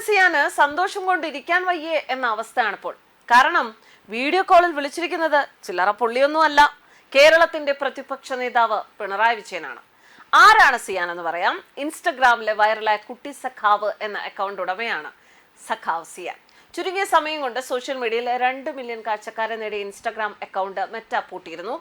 സിയാന് സന്തോഷം കൊണ്ടിരിക്കാൻ വയ്യേ എന്ന അവസ്ഥയാണ് ഇപ്പോൾ. കാരണം വീഡിയോ കോളിൽ വിളിച്ചിരിക്കുന്നത് ചില്ലറ പൊള്ളിയൊന്നുമല്ല, കേരളത്തിന്റെ പ്രതിപക്ഷ നേതാവ് പിണറായി വിജയനാണ്. ആരാണ് സിയാൻ എന്ന് പറയാം. ഇൻസ്റ്റഗ്രാമിലെ വൈറലായ കുട്ടി സഖാവ് എന്ന അക്കൗണ്ട് ഉടമയാണ് സഖാവ് സിയാൻ. ചുരുങ്ങിയ സമയം കൊണ്ട് സോഷ്യൽ മീഡിയയിൽ 2 മില്യൺ കാഴ്ചക്കാരെ നേടിയ ഇൻസ്റ്റഗ്രാം അക്കൗണ്ട് മെറ്റ പൂട്ടിയിരുന്നു.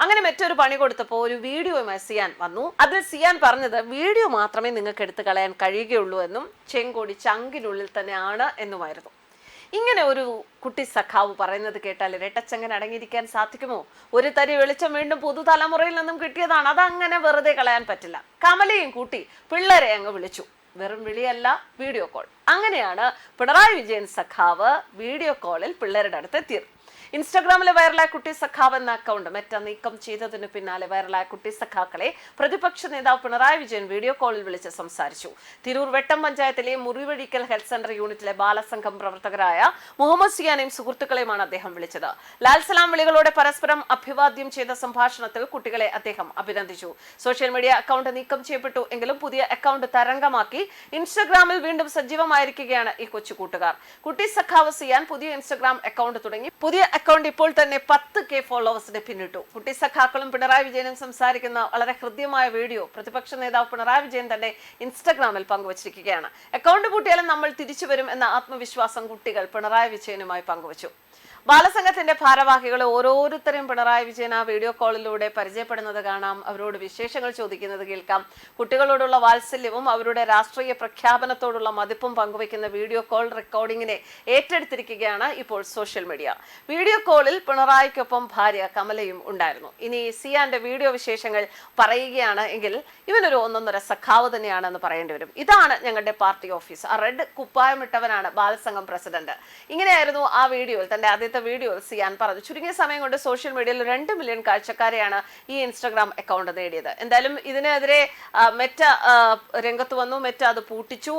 അങ്ങനെ മെറ്റ ഒരു പണി കൊടുത്തപ്പോൾ ഒരു വീഡിയോയുമായി സിയാൻ വന്നു. അതിൽ സിയാൻ പറഞ്ഞത് വീഡിയോ മാത്രമേ നിങ്ങൾക്ക് എടുത്തു കളയാൻ കഴിയുകയുള്ളൂ എന്നും ചെങ്കോടി ചങ്കിനുള്ളിൽ തന്നെയാണ് എന്നുമായിരുന്നു. ഇങ്ങനെ ഒരു കുട്ടി സഖാവ് പറയുന്നത് കേട്ടാൽ ഇരട്ടച്ചങ്കൻ അടങ്ങിയിരിക്കാൻ സാധിക്കുമോ? ഒരു തരി വെളിച്ചം വീണ്ടും പുതുതലമുറയിൽ നിന്നും കിട്ടിയതാണ്, അതങ്ങനെ വെറുതെ കളയാൻ പറ്റില്ല. കമലയും കൂട്ടി പിള്ളേരെ അങ്ങ് വിളിച്ചു. വെറും വിളിയല്ല, വീഡിയോ കോൾ. അങ്ങനെയാണ് പിണറായി വിജയൻ സഖാവ് വീഡിയോ കോളിൽ പിള്ളേരുടെ അടുത്ത് എത്തിയത്. ഇൻസ്റ്റാഗ്രാമിലെ വൈറലായ കുട്ടി സഖാവ് എന്ന അക്കൗണ്ട് മെറ്റ നീക്കം ചെയ്തതിന് പിന്നാലെ വൈറലായ കുട്ടി സഖാക്കളെ പ്രതിപക്ഷ നേതാവ് പിണറായി വിജയൻ വീഡിയോ കോളിൽ വിളിച്ച് സംസാരിച്ചു. തിരൂർ വെട്ടം പഞ്ചായത്തിലെ മുറിവഴിക്കൽ ഹെൽത്ത് സെന്റർ യൂണിറ്റിലെ ബാലസംഘം പ്രവർത്തകരായ മുഹമ്മദ് സിയാനെയും സുഹൃത്തുക്കളെയുമാണ് അദ്ദേഹം വിളിച്ചത്. ലാൽ സലാം വിളികളോടെ പരസ്പരം അഭിവാദ്യം ചെയ്ത സംഭാഷണത്തിൽ കുട്ടികളെ അദ്ദേഹം അഭിനന്ദിച്ചു. സോഷ്യൽ മീഡിയ അക്കൗണ്ട് നീക്കം ചെയ്യപ്പെട്ടു എങ്കിലും പുതിയ അക്കൗണ്ട് തരംഗമാക്കി ഇൻസ്റ്റഗ്രാമിൽ വീണ്ടും സജീവമായിരിക്കുകയാണ് ഈ കൊച്ചു കൂട്ടുകാർ. കുട്ടി സഖാവ് സിയാൻ പുതിയ ഇൻസ്റ്റഗ്രാം അക്കൗണ്ട് തുടങ്ങി. പുതിയ അക്കൗണ്ട് ഇപ്പോൾ തന്നെ 10K ഫോളോവേഴ്സിനെ പിന്നിട്ടു. കുട്ടി സഖാക്കളും പിണറായി വിജയനും സംസാരിക്കുന്ന വളരെ ഹൃദ്യമായ വീഡിയോ പ്രതിപക്ഷ നേതാവ് പിണറായി വിജയൻ തന്നെ ഇൻസ്റ്റഗ്രാമിൽ പങ്കുവച്ചിരിക്കുകയാണ്. അക്കൗണ്ട് പൂട്ടിയാലും നമ്മൾ തിരിച്ചു വരും എന്ന ആത്മവിശ്വാസം കുട്ടികൾ പിണറായി വിജയനുമായി പങ്കുവച്ചു. ബാലസംഘത്തിന്റെ ഭാരവാഹികളെ ഓരോരുത്തരും പിണറായി വിജയൻ ആ വീഡിയോ കോളിലൂടെ പരിചയപ്പെടുന്നത് കാണാം, അവരോട് വിശേഷങ്ങൾ ചോദിക്കുന്നത് കേൾക്കാം. കുട്ടികളോടുള്ള വാത്സല്യവും അവരുടെ രാഷ്ട്രീയ പ്രഖ്യാപനത്തോടുള്ള മതിപ്പും പങ്കുവയ്ക്കുന്ന വീഡിയോ കോൾ റെക്കോർഡിങ്ങിനെ ഏറ്റെടുത്തിരിക്കുകയാണ് ഇപ്പോൾ സോഷ്യൽ മീഡിയ. വീഡിയോ കോളിൽ പിണറായിക്കൊപ്പം ഭാര്യ കമലയും ഉണ്ടായിരുന്നു. ഇനി സിയാന്റെ വീഡിയോ വിശേഷങ്ങൾ പറയുകയാണ് എങ്കിൽ ഇവനൊരു ഒന്നൊന്നര സഖാവ് തന്നെയാണെന്ന് പറയേണ്ടി വരും. ഇതാണ് ഞങ്ങളുടെ പാർട്ടി ഓഫീസ്. ആ റെഡ് കുപ്പായമിട്ടവനാണ് ബാലസംഘം പ്രസിഡന്റ്. ഇങ്ങനെയായിരുന്നു ആ വീഡിയോയിൽ, തന്റെ ആദ്യത്തെ വീഡിയോ സിയാൻ പറഞ്ഞു. ചുരുങ്ങിയ സമയം കൊണ്ട് സോഷ്യൽ മീഡിയയിൽ 2 മില്യൺ കാഴ്ചക്കാരെയാണ് ഈ ഇൻസ്റ്റഗ്രാം അക്കൗണ്ട് നേടിയത്. എന്തായാലും ഇതിനെതിരെ മെറ്റ രംഗത്ത് വന്നു. മെറ്റ അത് പൂട്ടിച്ചു.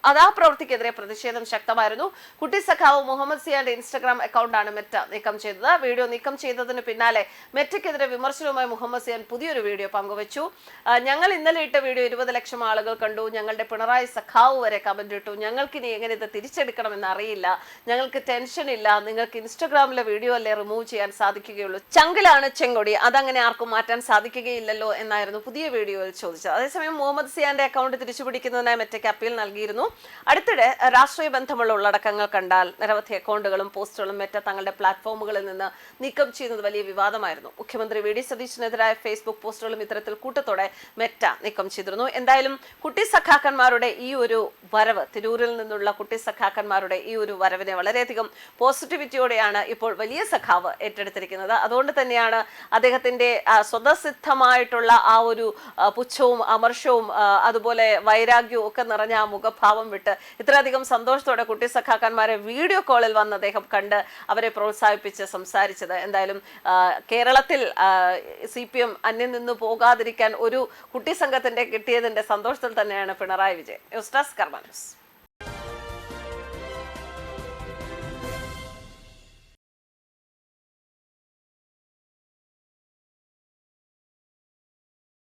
ആ പ്രവൃത്തിക്കെതിരെ പ്രതിഷേധം ശക്തമായിരുന്നു. കുട്ടി സഖാവ് മുഹമ്മദ് സിയാന്റെ ഇൻസ്റ്റഗ്രാം അക്കൗണ്ടാണ് മെറ്റ നീക്കം ചെയ്തത്. വീഡിയോ നീക്കം ചെയ്തതിന് പിന്നാലെ മെറ്റയ്ക്കെതിരെ വിമർശനവുമായി മുഹമ്മദ് സിയാൻ പുതിയൊരു വീഡിയോ പങ്കുവച്ചു. ഞങ്ങൾ ഇന്നലെ ഇട്ട വീഡിയോ 20 ലക്ഷം ആളുകൾ കണ്ടു. ഞങ്ങളുടെ പിണറായി സഖാവ് വരെ കമന്റ് ഇട്ടു. ഞങ്ങൾക്കിനി എങ്ങനെ ഇത് തിരിച്ചെടുക്കണമെന്ന് അറിയില്ല. ഞങ്ങൾക്ക് ടെൻഷൻ ഇല്ല. നിങ്ങൾക്ക് ഇൻസ്റ്റഗ്രാമിലെ വീഡിയോ അല്ലേ റിമൂവ് ചെയ്യാൻ സാധിക്കുകയുള്ളൂ. ചങ്കിലാണ് ചെങ്കൊടി, അതങ്ങനെ ആർക്കും മാറ്റാൻ സാധിക്കുകയില്ലല്ലോ എന്നായിരുന്നു പുതിയ വീഡിയോയിൽ ചോദിച്ചത്. അതേസമയം മുഹമ്മദ് സിയാന്റെ അക്കൗണ്ട് തിരിച്ചുപിടിക്കുന്നതിനായി മെറ്റയ്ക്ക് അപ്പീൽ നൽകിയിരുന്നു. അടുത്തിടെ രാഷ്ട്രീയ ബന്ധമുള്ള ഉള്ളടക്കങ്ങൾ കണ്ടാൽ നിരവധി അക്കൗണ്ടുകളും പോസ്റ്റുകളും മെറ്റ തങ്ങളുടെ പ്ലാറ്റ്ഫോമുകളിൽ നിന്ന് നീക്കം ചെയ്യുന്നത് വലിയ വിവാദമായിരുന്നു. മുഖ്യമന്ത്രി വി ഡി സതീശനെതിരായ ഫേസ്ബുക്ക് പോസ്റ്റുകളും ഇത്തരത്തിൽ കൂട്ടത്തോടെ മെറ്റ നീക്കം ചെയ്തിരുന്നു. എന്തായാലും കുട്ടി സഖാക്കന്മാരുടെ ഈ ഒരു വരവ്, തിരൂരിൽ നിന്നുള്ള കുട്ടി സഖാക്കന്മാരുടെ ഈ ഒരു വരവിനെ വളരെയധികം പോസിറ്റിവിറ്റിയോടെയാണ് ഇപ്പോൾ വലിയ സഖാവ് ഏറ്റെടുത്തിരിക്കുന്നത്. അതുകൊണ്ട് തന്നെയാണ് അദ്ദേഹത്തിന്റെ സ്വതസിദ്ധമായിട്ടുള്ള ആ ഒരു പുച്ഛവും അമർഷവും അതുപോലെ വൈരാഗ്യവും ഒക്കെ നിറഞ്ഞ ആ മുഖഭാവം വിട്ട് ഇത്രയധികം സന്തോഷത്തോടെ കുട്ടി സഖാക്കന്മാരെ വീഡിയോ കോളിൽ വന്ന് അദ്ദേഹം കണ്ട് അവരെ പ്രോത്സാഹിപ്പിച്ച് സംസാരിച്ചത്. എന്തായാലും കേരളത്തിൽ CPM അന്യം നിന്ന് പോകാതിരിക്കാൻ ഒരു കുട്ടി സംഘത്തിന്റെ കിട്ടിയതിന്റെ സന്തോഷത്തിൽ തന്നെയാണ് പിണറായി വിജയൻ. ന്യൂസ് ഡെസ്ക് കർമ്മ ന്യൂസ്.